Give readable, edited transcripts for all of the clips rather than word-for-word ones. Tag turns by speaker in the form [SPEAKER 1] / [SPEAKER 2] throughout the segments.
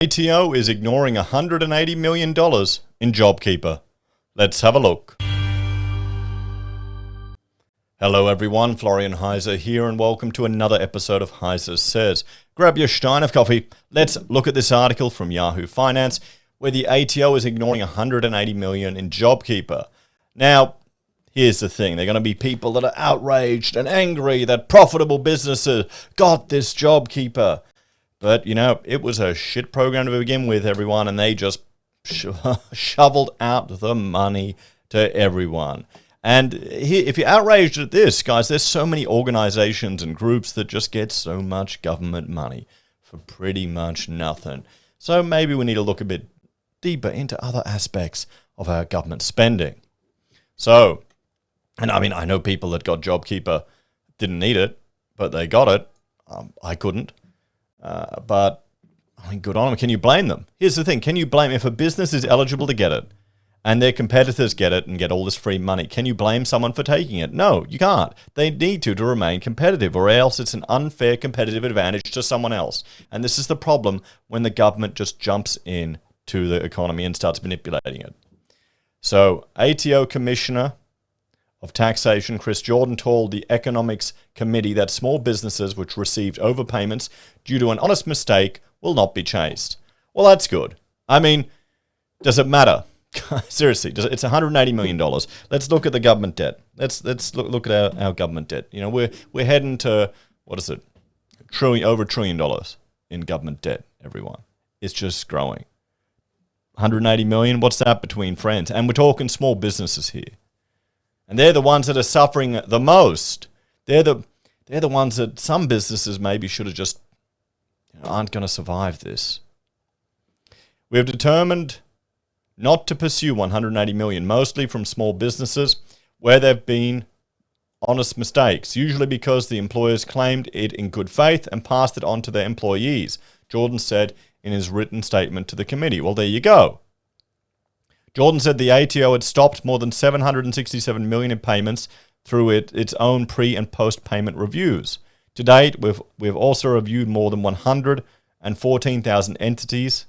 [SPEAKER 1] ATO is ignoring $180 million in Jobkeeper. Let's have a look. Hello everyone, Florian.Heise here and welcome to another episode of HeiseSays. Grab your stein of coffee. Let's look at this article from Yahoo Finance where the ATO is ignoring $180 million in Jobkeeper. Now, here's the thing. There are going to be people that are outraged and angry that profitable businesses got this Jobkeeper. But, you know, it was a shit program to begin with, everyone, and they just shoveled out the money to everyone. And if you're outraged at this, guys, there's so many organizations and groups that just get so much government money for pretty much nothing. So maybe we need to look a bit deeper into other aspects of our government spending. So, and I mean, I know people that got Jobkeeper didn't need it, but they got it. I couldn't. But, I mean, good on them. Can you blame them? Here's the thing. Can you blame if a business is eligible to get it and their competitors get it and get all this free money? Can you blame someone for taking it? No, you can't. They need to remain competitive or else it's an unfair competitive advantage to someone else. And this is the problem when the government just jumps in to the economy and starts manipulating it. So, ATO Commissioner of Taxation, Chris Jordan, told the Economics Committee that small businesses which received overpayments due to an honest mistake will not be chased. Well, that's good. I mean, does it matter? Seriously, it's $180 million. Let's look at the government debt. Let's look at our government debt. You know, we're heading to, what is it? Over $1 trillion in government debt, everyone. It's just growing. 180 million, what's that between friends? And we're talking small businesses here. And they're the ones that are suffering the most. They're the ones that some businesses maybe should have just aren't going to survive this. We have determined not to pursue 180 million, mostly from small businesses where there have been honest mistakes, usually because the employers claimed it in good faith and passed it on to their employees, Jordan said in his written statement to the committee. Well, there you go. Jordan said the ATO had stopped more than $767 million in payments through its own pre- and post-payment reviews. To date, we've also reviewed more than 114,000 entities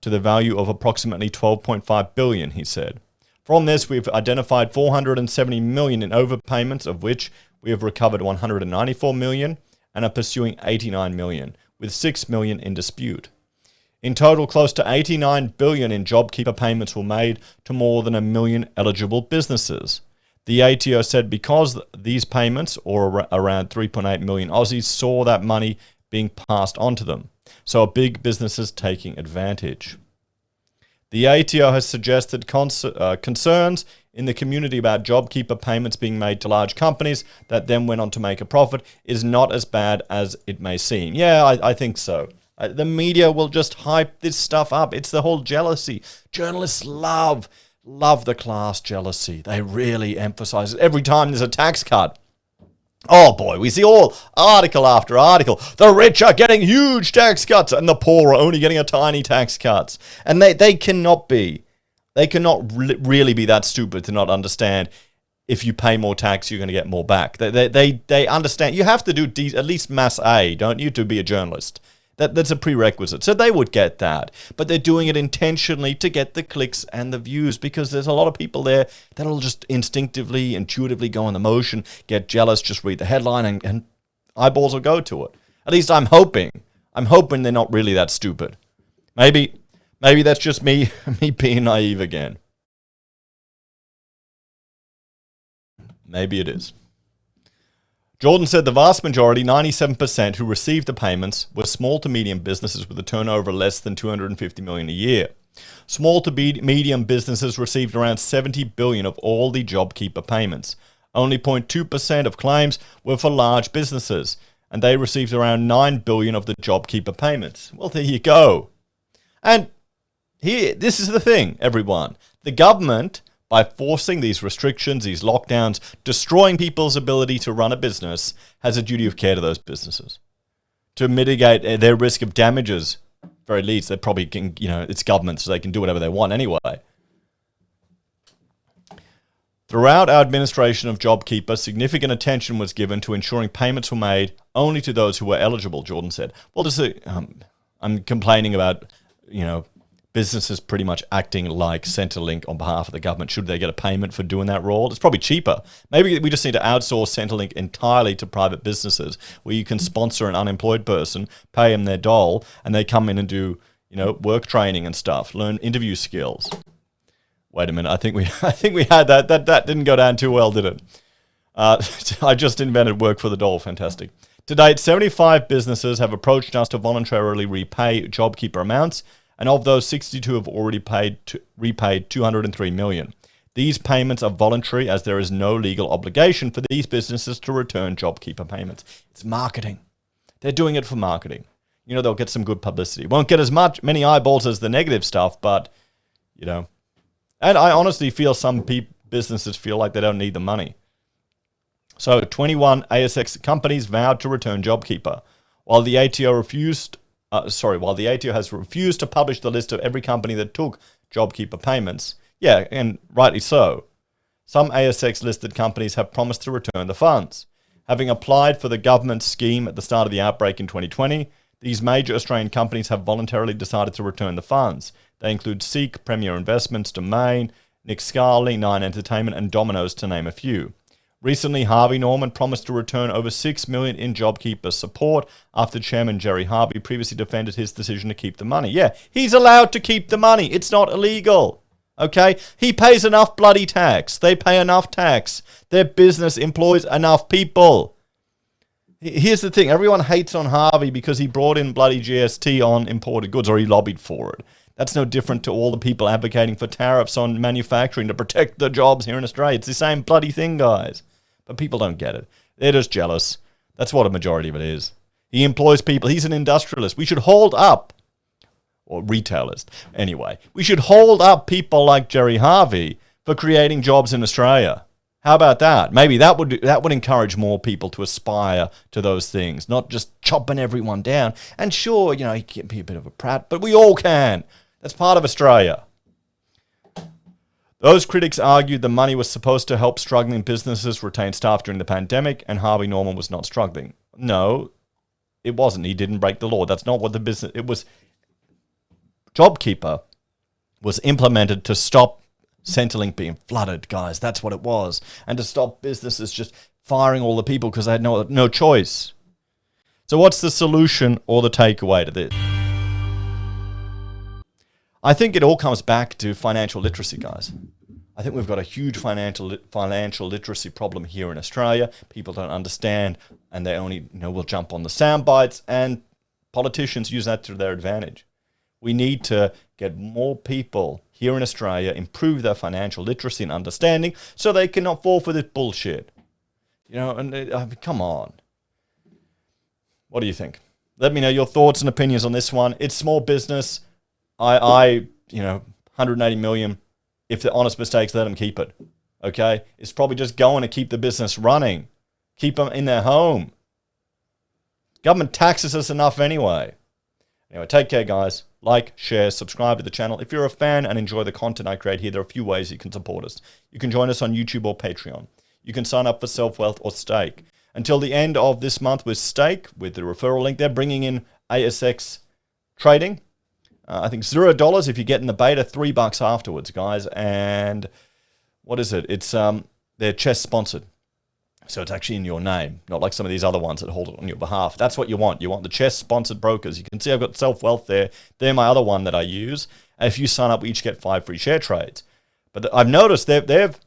[SPEAKER 1] to the value of approximately $12.5 billion, he said. From this, we've identified $470 million in overpayments, of which we have recovered $194 million and are pursuing $89 million, with $6 million in dispute. In total, close to $89 billion in Jobkeeper payments were made to more than 1 million eligible businesses. The ATO said because these payments, or around 3.8 million Aussies, saw that money being passed on to them. So big businesses taking advantage. The ATO has suggested concerns in the community about Jobkeeper payments being made to large companies that then went on to make a profit is not as bad as it may seem. Yeah, I think so. The media will just hype this stuff up. It's the whole jealousy. Journalists love the class jealousy. They really emphasize it. Every time there's a tax cut, oh boy, we see all article after article. The rich are getting huge tax cuts and the poor are only getting a tiny tax cuts. And they cannot really be that stupid to not understand if you pay more tax, you're going to get more back. They understand. You have to do at least Mass A, don't you, to be a journalist. That's a prerequisite. So they would get that. But they're doing it intentionally to get the clicks and the views because there's a lot of people there that'll just instinctively, intuitively go on the motion, get jealous, just read the headline and eyeballs will go to it. At least I'm hoping. I'm hoping they're not really that stupid. Maybe that's just me being naive again. Maybe it is. Jordan said the vast majority, 97%, who received the payments were small to medium businesses with a turnover less than $250 million a year. Small to medium businesses received around $70 billion of all the Jobkeeper payments. Only 0.2% of claims were for large businesses, and they received around $9 billion of the Jobkeeper payments. Well, there you go. And here, this is the thing, everyone. The government, by forcing these restrictions, these lockdowns, destroying people's ability to run a business, has a duty of care to those businesses. To mitigate their risk of damages, very least, they probably can, it's government, so they can do whatever they want anyway. Throughout our administration of Jobkeeper, significant attention was given to ensuring payments were made only to those who were eligible, Jordan said. Well, I'm complaining about, businesses pretty much acting like Centrelink on behalf of the government. Should they get a payment for doing that role? It's probably cheaper. Maybe we just need to outsource Centrelink entirely to private businesses where you can sponsor an unemployed person, pay them their dole, and they come in and do, work training and stuff, learn interview skills. Wait a minute. I think we had that. That didn't go down too well, did it? I just invented work for the dole. Fantastic. To date, 75 businesses have approached us to voluntarily repay JobKeeper amounts, and of those, 62 have already repaid $203 million. These payments are voluntary as there is no legal obligation for these businesses to return JobKeeper payments. It's marketing. They're doing it for marketing. They'll get some good publicity. Won't get many eyeballs as the negative stuff, but, And I honestly feel some businesses feel like they don't need the money. So 21 ASX companies vowed to return JobKeeper. While the ATO has refused to publish the list of every company that took JobKeeper payments, yeah, and rightly so, some ASX-listed companies have promised to return the funds. Having applied for the government scheme at the start of the outbreak in 2020, these major Australian companies have voluntarily decided to return the funds. They include Seek, Premier Investments, Domain, Nick Scali, Nine Entertainment, and Domino's, to name a few. Recently, Harvey Norman promised to return over $6 million in JobKeeper support after Chairman Jerry Harvey previously defended his decision to keep the money. Yeah, he's allowed to keep the money. It's not illegal. Okay? He pays enough bloody tax. They pay enough tax. Their business employs enough people. Here's the thing. Everyone hates on Harvey because he brought in bloody GST on imported goods, or he lobbied for it. That's no different to all the people advocating for tariffs on manufacturing to protect the jobs here in Australia. It's the same bloody thing, guys. But people don't get it. They're just jealous. That's what a majority of it is. He employs people. He's an industrialist. We should hold up, or retailist. Anyway, we should hold up people like Jerry Harvey for creating jobs in Australia. How about that? Maybe that would encourage more people to aspire to those things, not just chopping everyone down. And sure, he can be a bit of a prat, but we all can. That's part of Australia. Those critics argued the money was supposed to help struggling businesses retain staff during the pandemic, and Harvey Norman was not struggling. No, it wasn't. He didn't break the law. That's not what the business... It was... JobKeeper was implemented to stop Centrelink being flooded, guys. That's what it was. And to stop businesses just firing all the people because they had no choice. So what's the solution or the takeaway to this? I think it all comes back to financial literacy, guys. I think we've got a huge financial literacy problem here in Australia. People don't understand, and they only will jump on the sound bites, and politicians use that to their advantage. We need to get more people here in Australia improve their financial literacy and understanding so they cannot fall for this bullshit. Come on. What do you think? Let me know your thoughts and opinions on this one. It's small business. 180 million. If they're honest mistakes, let them keep it. Okay? It's probably just going to keep the business running. Keep them in their home. Government taxes us enough anyway. Anyway, take care, guys. Like, share, subscribe to the channel. If you're a fan and enjoy the content I create here, there are a few ways you can support us. You can join us on YouTube or Patreon. You can sign up for SelfWealth or Stake. Until the end of this month with Stake, with the referral link, they're bringing in ASX trading. I think $0 if you get in the beta, $3 afterwards, guys. And what is it? It's they're CHESS sponsored. So it's actually in your name, not like some of these other ones that hold it on your behalf. That's what you want. You want the CHESS sponsored brokers. You can see I've got SelfWealth there. They're my other one that I use. And if you sign up, we each get 5 free share trades. But I've noticed they've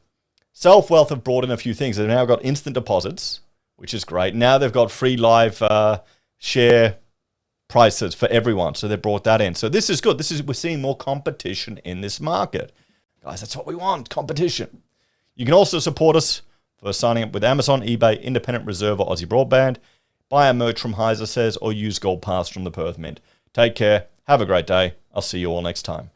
[SPEAKER 1] SelfWealth have brought in a few things. They've now got instant deposits, which is great. Now they've got free live share prices for everyone. So they brought that in. So this is good. We're seeing more competition in this market. Guys, that's what we want, competition. You can also support us for signing up with Amazon, eBay, Independent Reserve, or AussieBroadband. Buy our merch from HeiseSays or use Gold Pass from the Perth Mint. Take care. Have a great day. I'll see you all next time.